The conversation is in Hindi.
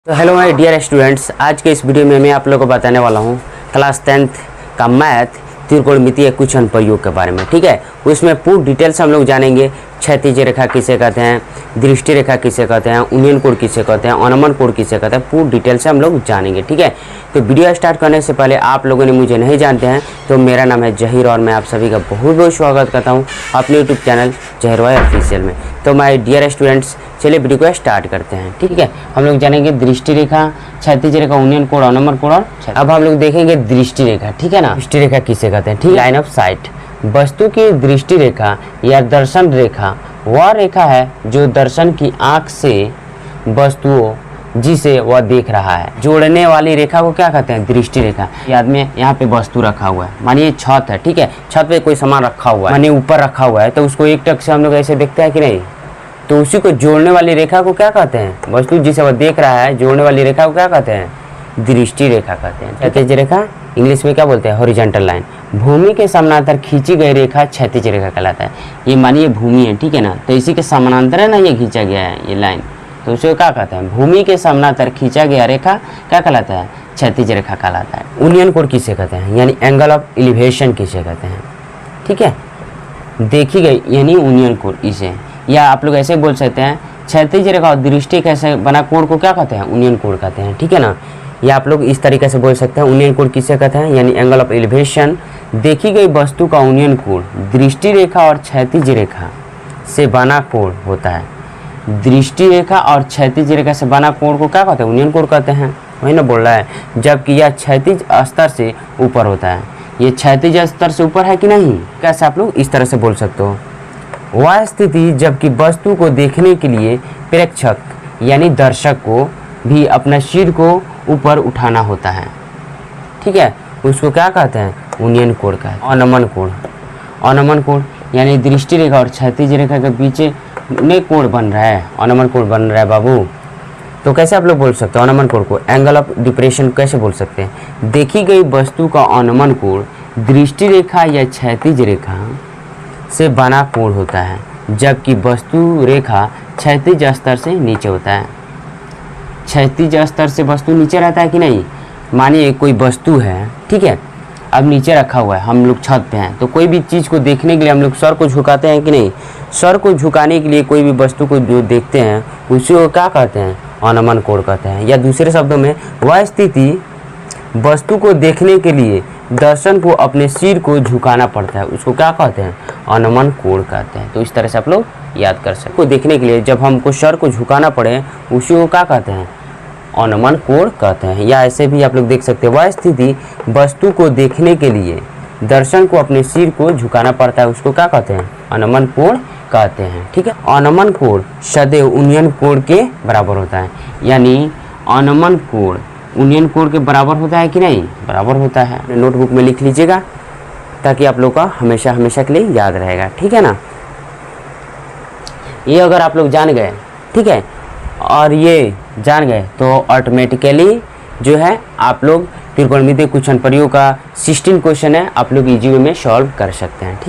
तो हेलो माय डियर स्टूडेंट्स, आज के इस वीडियो में मैं आप लोगों को बताने वाला हूँ क्लास 10th का मैथ त्रिकोणमितीय कुछ अनुप्रयोग के बारे में। ठीक है, उसमें पूरी डिटेल्स हम लोग जानेंगे। क्षैतिज रेखा किसे कहते हैं, दृष्टि रेखा किसे कहते हैं, यूनियन कोड किसे कहते हैं, अनमन कोड किसे कहते हैं, पूरी डिटेल से हम लोग जानेंगे। ठीक है, तो वीडियो स्टार्ट करने से पहले आप लोगों ने मुझे नहीं जानते हैं तो मेरा नाम है जहीर और मैं आप सभी का बहुत बहुत स्वागत करता हूँ अपने यूट्यूब चैनल जहीर भाई ऑफिशियल में। तो माय डियर स्टूडेंट्स, चलिए वीडियो को स्टार्ट करते हैं। ठीक है, हम लोग जानेंगे दृष्टि रेखा, क्षैतिज रेखा, यूनियन कोड, अनमन कोड और अब हम लोग देखेंगे दृष्टि रेखा। ठीक है ना, दृष्टि रेखा किसे कहते हैं। ठीक, लाइन ऑफ साइट, वस्तु की दृष्टि रेखा या दर्शन रेखा वह रेखा है जो दर्शन की आंख से वस्तुओं जिसे वह देख रहा है जोड़ने वाली रेखा को क्या कहते हैं, दृष्टि रेखा। याद में यहाँ पे वस्तु रखा हुआ है, मानिए छत है। ठीक है, छत पे कोई सामान रखा हुआ है, मानिए ऊपर रखा हुआ है, तो उसको एक टक से हम लोग ऐसे देखते हैं कि नहीं, तो उसी को जोड़ने वाली रेखा को क्या कहते हैं, वस्तु जिसे वह देख रहा है जोड़ने वाली रेखा को क्या कहते हैं, दृष्टि रेखा कहते हैं। क्षैतिज रेखा इंग्लिश में क्या बोलते हैं, हॉरिजॉन्टल लाइन। भूमि के समानांतर खींची गई रेखा क्षैतिज रेखा कहलाता है। ये मानिए भूमि है, ठीक है ना, तो इसी के समानांतर है ना ये खींचा गया है ये लाइन, तो उसे क्या कहते हैं, भूमि के समानांतर खींचा गया रेखा क्या कहलाता है, क्षैतिज रेखा कहलाता है। यूनियन कोड किसे कहते हैं, यानी एंगल ऑफ एलिवेशन किसे कहते हैं। ठीक है, देखी गई यानी यूनियन कोड इसे, या आप लोग ऐसे बोल सकते हैं क्षैतिज रेखा और दृष्टि कैसे बना कोण को क्या कहते हैं, यूनियन कोड कहते हैं। ठीक है ना, या आप लोग इस तरीके से बोल सकते हैं यूनियन कोड किसे कहते हैं, यानी एंगल ऑफ एलिवेशन, देखी गई वस्तु का यूनियन कोड दृष्टि रेखा और क्षैतिज रेखा से बना कोण होता है। दृष्टि रेखा और क्षैतिज रेखा से बना कोण को क्या कहते हैं, यूनियन कोड कहते हैं। वही ना बोल रहा है, जबकि यह क्षैतिज स्तर से ऊपर होता है। ये क्षैतिज स्तर से ऊपर है कि नहीं, कैसे आप लोग इस तरह से बोल सकते हो, वह स्थिति जबकि वस्तु को देखने के लिए प्रेक्षक यानी दर्शक को भी अपना सिर को ऊपर उठाना होता है। ठीक है, उसको क्या कहते हैं, यूनियन कोड का अनमन कोड। अनमन कोड यानी दृष्टि रेखा और क्षैतिज रेखा के पीछे में कोड बन रहा है, अनमन कोड बन रहा है बाबू। तो कैसे आप लोग बोल सकते हो अनमन कोड को, एंगल ऑफ डिप्रेशन कैसे बोल सकते हैं, देखी गई वस्तु का अनमन कोड दृष्टि रेखा या क्षैतिज रेखा से बना कोण होता है, जबकि वस्तु रेखा क्षैतिज स्तर से नीचे होता है। क्षैतिज स्तर से वस्तु नीचे रहता है कि नहीं, मानिए कोई वस्तु है, ठीक है, अब नीचे रखा हुआ है, हम लोग छत पे हैं, तो कोई भी चीज़ को देखने के लिए हम लोग सर को झुकाते हैं कि नहीं, सर को झुकाने के लिए कोई भी वस्तु को जो देखते हैं उसी को क्या कहते हैं, अनमन कोण कहते हैं। या दूसरे शब्दों में वह स्थिति वस्तु को देखने के लिए दर्शन को अपने सिर को झुकाना पड़ता है, उसको क्या कहते हैं, अनमन कोण कहते हैं। तो इस तरह से आप लोग याद कर सकते को देखने के लिए जब हमको सर को झुकाना पड़े उसी को क्या कहते हैं, अनमन कोण कहते हैं। या ऐसे भी आप लोग देख सकते हैं, वह स्थिति वस्तु को देखने के लिए दर्शन को अपने सिर को झुकाना पड़ता है, उसको क्या कहते हैं, अनमन कोण कहते हैं। ठीक है, अनमन कोण सदैव यूनियन कोड के बराबर होता है, यानी अनमन कोण यूनियन कोड के बराबर होता है कि नहीं, बराबर होता है। नोटबुक में लिख लीजिएगा ताकि आप लोग का हमेशा हमेशा के लिए याद रहेगा। ठीक है ना, ये अगर आप लोग जान गए, ठीक है, और ये जान गए तो ऑटोमेटिकली जो है आप लोग त्रिकोणमितीय कुछ अनुप्रयोग का 16 क्वेश्चन है आप लोग इजी वे में सॉल्व कर सकते हैं। ठीक।